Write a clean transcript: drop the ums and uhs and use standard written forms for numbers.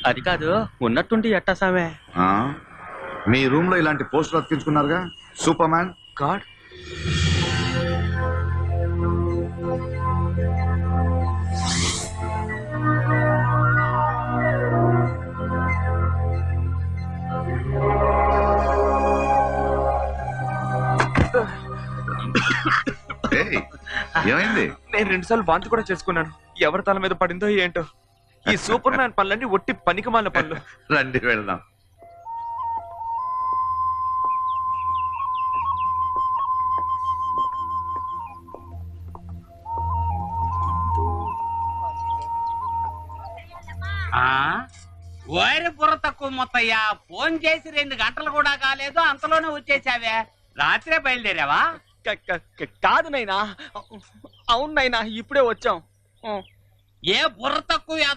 అది కాదు, ఉన్నట్టుండి ఎట్టా సామే? మీ రూమ్ లో ఇలాంటి పోస్టులు అతికించుకున్నారుగా, సూపర్ మ్యాన్ గాడ్. ఏమైంది? నేను 2 సార్లు వాంతి కూడా చేసుకున్నాను. ఎవరి తల మీద పడిందో ఏంటో. ఈ సూపర్ మ్యాన్ పనులన్నీ ఒట్టి పనికిమాలిన పనులు. రండి వెళ్దాం. ఓరి బుర్ర తక్కువ మొత్తయ్యా, ఫోన్ చేసి 2 గంటలు కూడా కాలేదు, అంతలోనే వచ్చేసావే. రాత్రే బయలుదేరావా? కాదు నైనా. అవును నైనా, ఇప్పుడే వచ్చాం. ఏ బుర్ర తక్కువ